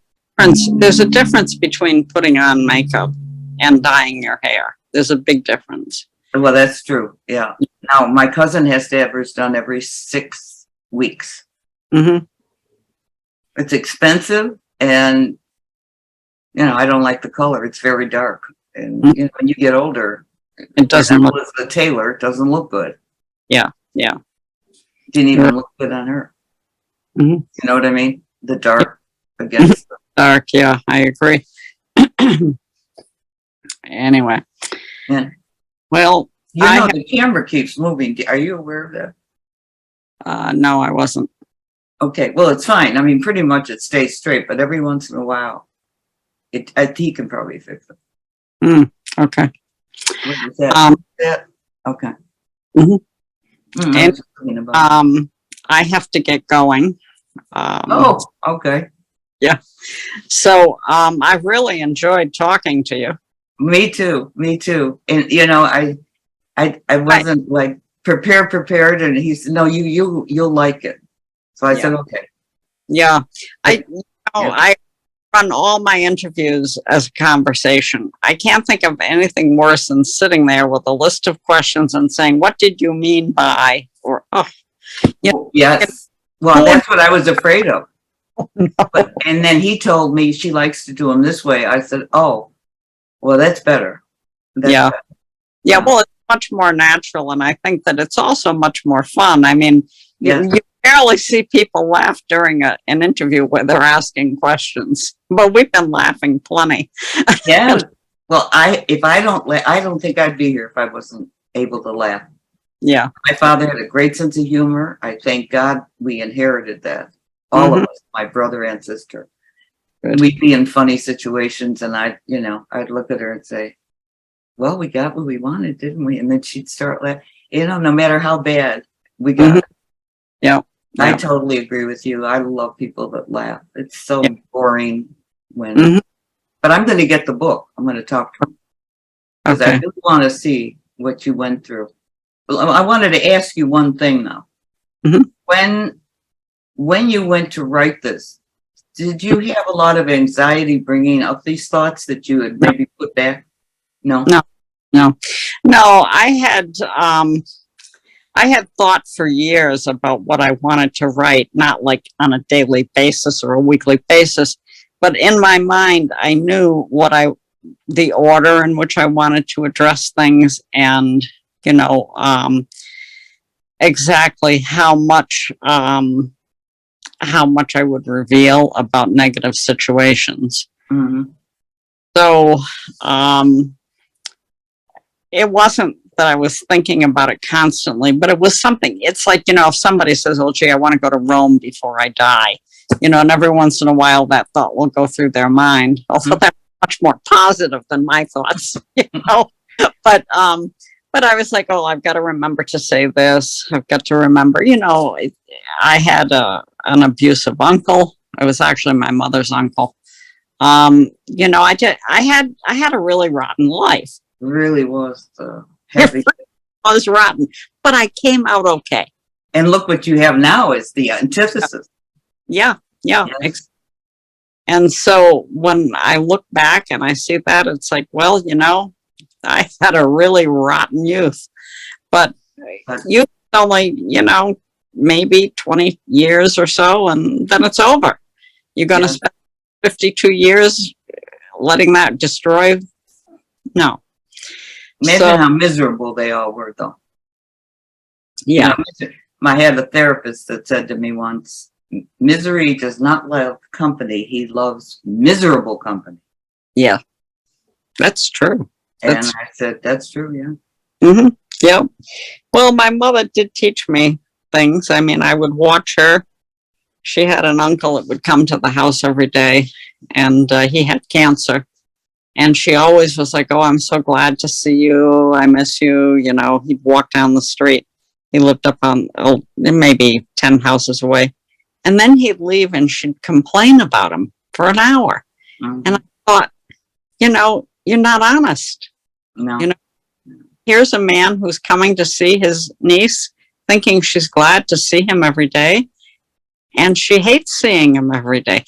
there's a difference between putting on makeup and dyeing your hair. There's a big difference. Well, that's true. Yeah. Now, my cousin has to have hers done every 6 weeks. Mm-hmm. It's expensive, and I don't like the color. It's very dark, and when you get older, it doesn't look. As the tailor, it doesn't look good. Yeah. Didn't even look good on her. Mm-hmm. You know what I mean? The dark against the dark. Yeah, I agree. Anyway. Yeah. Well, the camera keeps moving. Are you aware of that? No, I wasn't. Okay, well, it's fine. I mean, pretty much it stays straight, but every once in a while, he can probably fix it. Okay. What is that? Okay. Mhm. I And, was thinking about I have to get going. oh, okay. So, I really enjoyed talking to you. Me too. Me too. And you know, I wasn't like prepared, and he said, "No, you'll like it." So I said, "Okay." Yeah. Yeah. I run all my interviews as a conversation. I can't think of anything worse than sitting there with a list of questions and saying, "What did you mean by?" Or, oh, yeah. Yes. Well, that's what I was afraid of. And then he told me she likes to do them this way. I said, "Oh, well, that's better." Yeah. Better. Yeah. Well, it's much more natural. And I think that it's also much more fun. I mean, Yes. you barely see people laugh during an interview where they're asking questions, but we've been laughing plenty. Yeah. Well, if I don't think I'd be here if I wasn't able to laugh. Yeah. My father had a great sense of humor. I thank God we inherited that. All of us, my brother and sister. Good. We'd be in funny situations, and I'd look at her and say, "Well, we got what we wanted, didn't we?" And then she'd start laughing. No matter how bad we got it. Yeah. I totally agree with you. I love people that laugh. It's so boring when. But I'm going to get the book. I'm going to talk to him because I do want to see what you went through. I wanted to ask you one thing though. When you went to write this, did you have a lot of anxiety bringing up these thoughts that you had maybe put back? No. I had thought for years about what I wanted to write, not like on a daily basis or a weekly basis, but in my mind, I knew the order in which I wanted to address things, and exactly how much I would reveal about negative situations. So it wasn't that I was thinking about it constantly, but it was something. It's like, if somebody says, "Oh, gee, I want to go to Rome before I die," and every once in a while that thought will go through their mind. Although that's much more positive than my thoughts, But I was like, "Oh, I've got to remember to say this. I've got to remember." I had an abusive uncle. It was actually my mother's uncle. I had a really rotten life. Really was heavy. It was rotten, but I came out okay. And look what you have now is the antithesis. Yeah. Yes. And so when I look back and I see that, it's like, well, I had a really rotten youth, but youth only, maybe 20 years or so, and then it's over. You're going to spend 52 years letting that destroy? No. Imagine how miserable they all were, though. Yeah. I had a therapist that said to me once, "Misery does not love company. He loves miserable company." Yeah. That's true. And I said, "That's true, yeah." Yeah. Well, my mother did teach me things. I mean, I would watch her. She had an uncle that would come to the house every day, and he had cancer. And she always was like, "Oh, I'm so glad to see you. I miss you." He'd walk down the street. He lived up on maybe 10 houses away. And then he'd leave and she'd complain about him for an hour. And I thought, you're not honest. No. Here's a man who's coming to see his niece, thinking she's glad to see him every day, and she hates seeing him every day.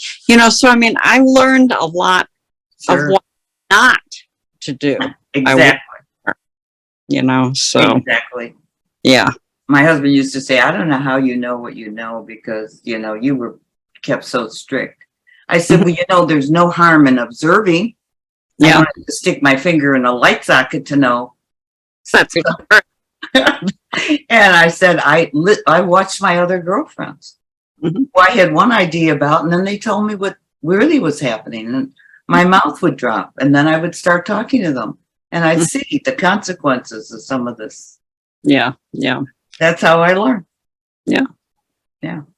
So, I mean, I learned a lot of what not to do. Exactly. So. Exactly. Yeah. My husband used to say, "I don't know how you know what you know because, you were kept so strict." I said, "Well, there's no harm in observing. I don't have to stick my finger in a light socket to know." That's And I said, I watched my other girlfriends who I had one idea about, and then they told me what really was happening, and my mouth would drop, and then I would start talking to them, and I'd see the consequences of some of this. Yeah. That's how I learned. Yeah.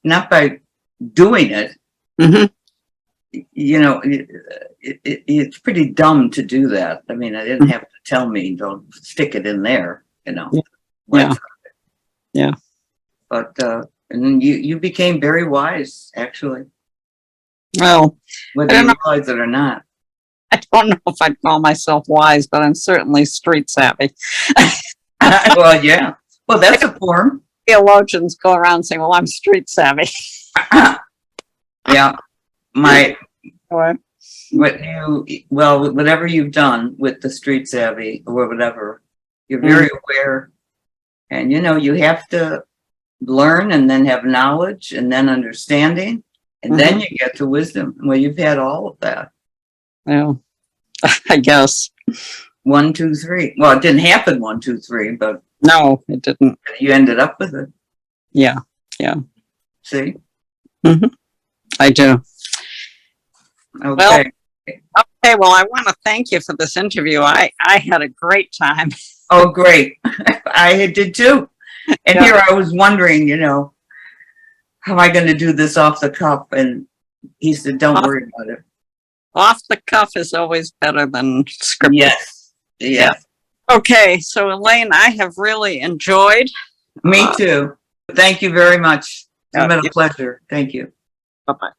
Not by doing it. you know, it's pretty dumb to do that. I mean, I didn't have to tell me, don't stick it in there, you know. Yeah. Yeah. But, and then you became very wise, actually, Well, whether you realize it or not. I don't know if I'd call myself wise, but I'm certainly street savvy. Well, yeah. Well, that's a form. Theologians go around saying, well, I'm street savvy. Yeah. Or, Whatever you've done with the street savvy or whatever, you're very aware. And, you know, you have to learn and then have knowledge and then understanding. And then you get to wisdom. Well, you've had all of that. yeah, I guess. 1, 2, 3. Well, it didn't happen 1, 2, 3, but No, it didn't. you ended up with it. Yeah. Yeah. See? I do. Okay. Okay, well, I want to thank you for this interview. I had a great time. Oh, great. I did too. And Yeah. here I was wondering, you know, how am I going to do this off the cuff? And he said, don't worry about it. Off the cuff is always better than scripted. Yes. Yes. Okay, so Elaine, I have really enjoyed. Me too. Thank you very much. It's been Yeah. a pleasure. Thank you. Bye-bye.